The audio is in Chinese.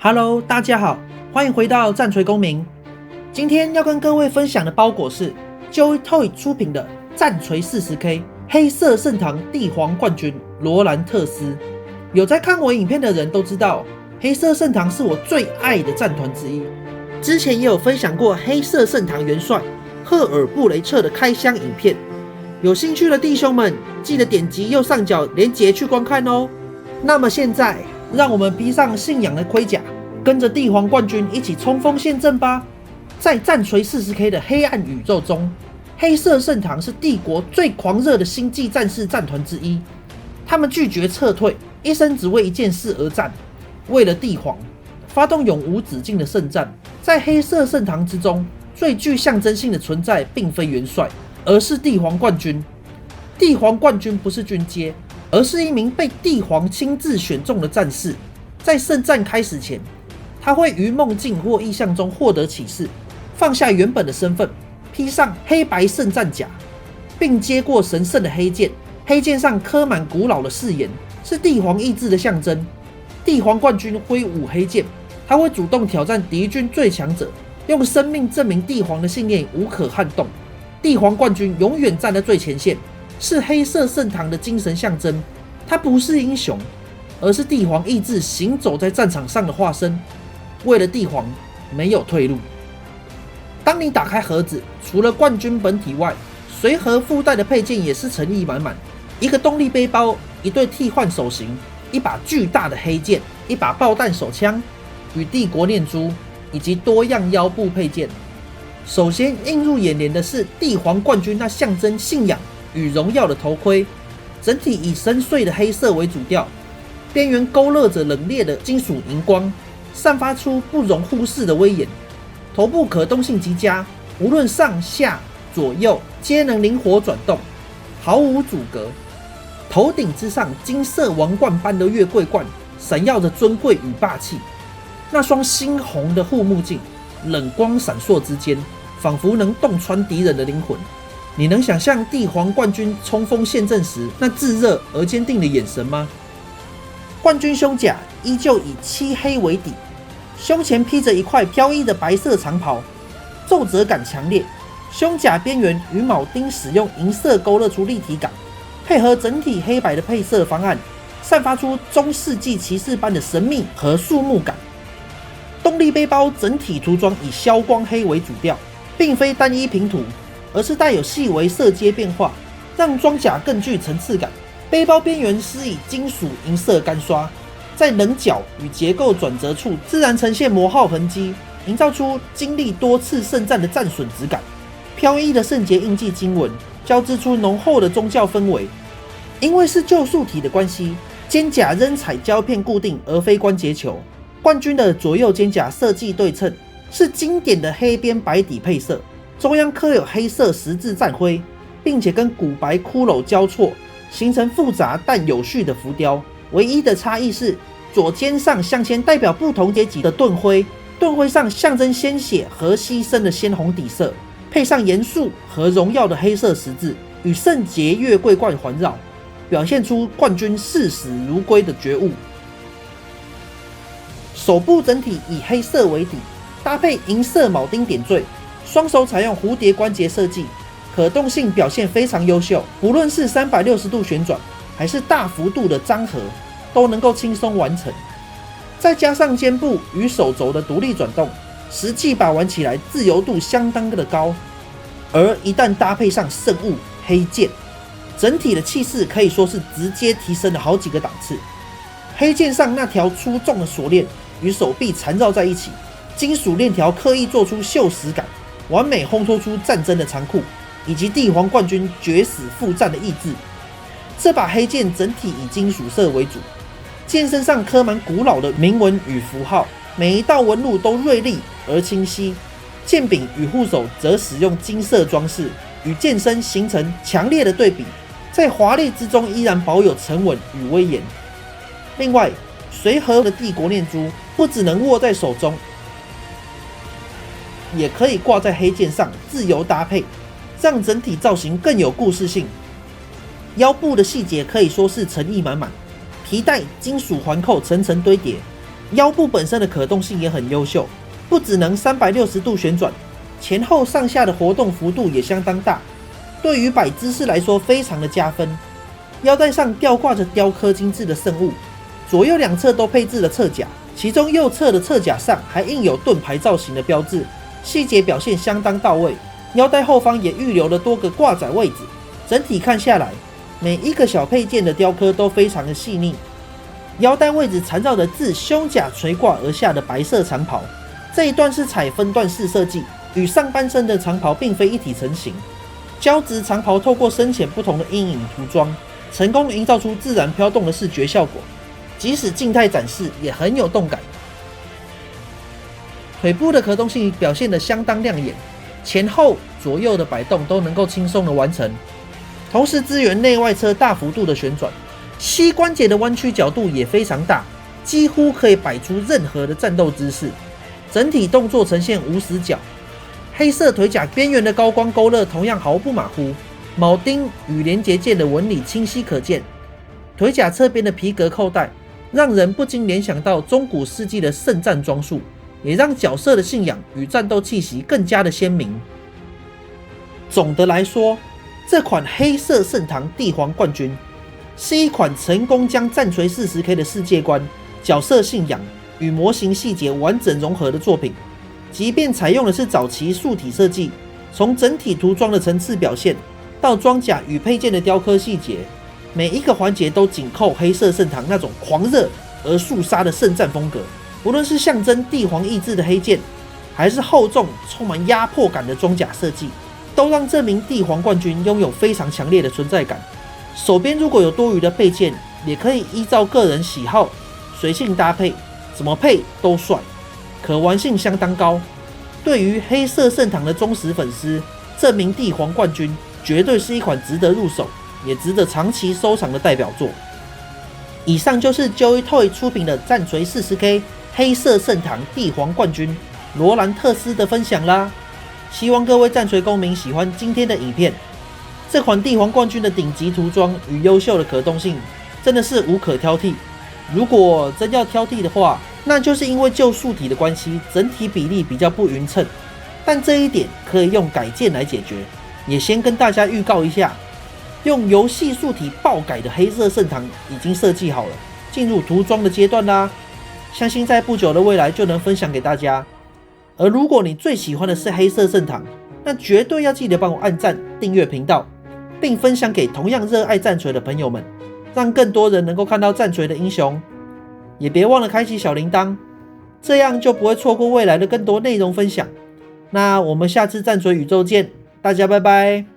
Hello， 大家好，欢迎回到战锤公民。今天要跟各位分享的包裹是 Joy Toy 出品的战锤 40K 黑色圣堂帝皇冠军罗兰特斯。有在看我影片的人都知道，黑色圣堂是我最爱的战团之一。之前也有分享过黑色圣堂元帅赫尔布雷彻的开箱影片，有兴趣的弟兄们记得点击右上角连结去观看哦。那么现在让我们披上信仰的盔甲，跟着帝皇冠军一起冲锋陷阵吧！在战锤 40K 的黑暗宇宙中，黑色圣堂是帝国最狂热的星际战士战团之一。他们拒绝撤退，一生只为一件事而战，为了帝皇，发动永无止境的圣战。在黑色圣堂之中，最具象征性的存在并非元帅，而是帝皇冠军。帝皇冠军不是军阶，而是一名被帝皇亲自选中的战士。在圣战开始前，他会于梦境或意象中获得启示，放下原本的身份，披上黑白圣战甲，并接过神圣的黑剑。黑剑上刻满古老的誓言，是帝皇意志的象征。帝皇冠军挥舞黑剑，他会主动挑战敌军最强者，用生命证明帝皇的信念无可撼动。帝皇冠军永远站在最前线，是黑色圣堂的精神象征。他不是英雄，而是帝皇意志行走在战场上的化身。为了帝皇，没有退路。当你打开盒子，除了冠军本体外，随盒附带的配件也是诚意满满。一个动力背包，一对替换手型，一把巨大的黑剑，一把爆弹手枪，与帝国念珠，以及多样腰部配件。首先映入眼帘的是帝皇冠军那象征信仰与荣耀的头盔，整体以深邃的黑色为主调，边缘勾勒着冷冽的金属荧光，散发出不容忽视的威严。头部可动性极佳，无论上下左右皆能灵活转动，毫无阻隔。头顶之上金色王冠般的月桂冠，闪耀着尊贵与霸气。那双猩红的护目镜，冷光闪烁之间，仿佛能洞穿敌人的灵魂。你能想象帝皇冠军冲锋陷阵时那炙热而坚定的眼神吗？冠军胸甲依旧以漆黑为底，胸前披着一块飘逸的白色长袍，皱褶感强烈。胸甲边缘与铆钉使用银色勾勒出立体感，配合整体黑白的配色方案，散发出中世纪骑士般的神秘和肃穆感。动力背包整体涂装以消光黑为主调，并非单一平涂，而是带有细微色阶变化，让装甲更具层次感。背包边缘施以金属银色干刷，在棱角与结构转折处自然呈现磨耗痕迹，营造出经历多次圣战的战损质感。飘逸的圣洁印记经文交织出浓厚的宗教氛围。因为是旧塑体的关系，肩甲仍采胶片固定而非关节球。冠军的左右肩甲设计对称，是经典的黑边白底配色，中央刻有黑色十字战徽，并且跟古白骷髅交错，形成复杂但有序的浮雕。唯一的差异是左肩上镶嵌代表不同阶级的盾徽，盾徽上象征鲜血和牺牲的鲜红底色，配上严肃和荣耀的黑色十字，与圣洁月桂冠环绕，表现出冠军视死如归的觉悟。手部整体以黑色为底，搭配银色铆钉点缀，双手采用蝴蝶关节设计，可动性表现非常优秀。不论是360度旋转，还是大幅度的张合，都能够轻松完成。再加上肩部与手肘的独立转动，实际把玩起来自由度相当的高。而一旦搭配上圣物黑剑，整体的气势可以说是直接提升了好几个档次。黑剑上那条粗重的锁链与手臂缠绕在一起，金属链条刻意做出锈蚀感，完美烘托出战争的残酷，以及帝皇冠军决死负战的意志。这把黑剑整体以金属色为主，剑身上刻满古老的铭文与符号，每一道纹路都锐利而清晰。剑柄与护手则使用金色装饰，与剑身形成强烈的对比，在华丽之中依然保有沉稳与威严。另外，随盒的帝国念珠不只能握在手中，也可以挂在黑剑上自由搭配，让整体造型更有故事性。腰部的细节可以说是诚意满满，皮带金属环扣层层堆叠，腰部本身的可动性也很优秀，不只能360度旋转，前后上下的活动幅度也相当大，对于摆姿势来说非常的加分。腰带上吊挂着雕刻精致的圣物，左右两侧都配置了侧甲，其中右侧的侧甲上还印有盾牌造型的标志，细节表现相当到位。腰带后方也预留了多个挂载位置，整体看下来，每一个小配件的雕刻都非常的细腻。腰带位置缠绕着自胸甲垂挂而下的白色长袍，这一段是采分段式设计，与上半身的长袍并非一体成型。胶质长袍透过深浅不同的阴影涂装，成功营造出自然飘动的视觉效果，即使静态展示也很有动感。腿部的可动性表现得相当亮眼，前后左右的摆动都能够轻松的完成，同时支援内外侧大幅度的旋转，膝关节的弯曲角度也非常大，几乎可以摆出任何的战斗姿势。整体动作呈现无死角，黑色腿甲边缘的高光勾勒同样毫不马虎，铆钉与连结件的纹理清晰可见。腿甲侧边的皮革扣带，让人不禁联想到中古世纪的圣战装束，也让角色的信仰与战斗气息更加的鲜明。总的来说，这款黑色圣堂帝皇冠军是一款成功将战锤 40K 的世界观、角色信仰与模型细节完整融合的作品。即便采用的是早期素体设计，从整体涂装的层次表现到装甲与配件的雕刻细节，每一个环节都紧扣黑色圣堂那种狂热而肃杀的圣战风格。无论是象征帝皇意志的黑剑，还是厚重充满压迫感的装甲设计，都让这名帝皇冠军拥有非常强烈的存在感。手边如果有多余的配件，也可以依照个人喜好随性搭配，怎么配都帅，可玩性相当高。对于黑色圣堂的忠实粉丝，这名帝皇冠军绝对是一款值得入手，也值得长期收藏的代表作。以上就是 Joy Toy 出品的战锤 40K 黑色圣堂帝皇冠军罗兰特斯的分享啦。希望各位战锤公民喜欢今天的影片。这款帝皇冠军的顶级涂装与优秀的可动性真的是无可挑剔。如果真要挑剔的话，那就是因为旧素体的关系，整体比例比较不匀称，但这一点可以用改件来解决。也先跟大家预告一下，用游戏素体爆改的黑色圣堂已经设计好了，进入涂装的阶段啦，相信在不久的未来就能分享给大家。而如果你最喜欢的是黑色圣堂，那绝对要记得帮我按赞、订阅频道，并分享给同样热爱战锤的朋友们，让更多人能够看到战锤的英雄。也别忘了开启小铃铛，这样就不会错过未来的更多内容分享。那我们下次战锤宇宙见，大家拜拜。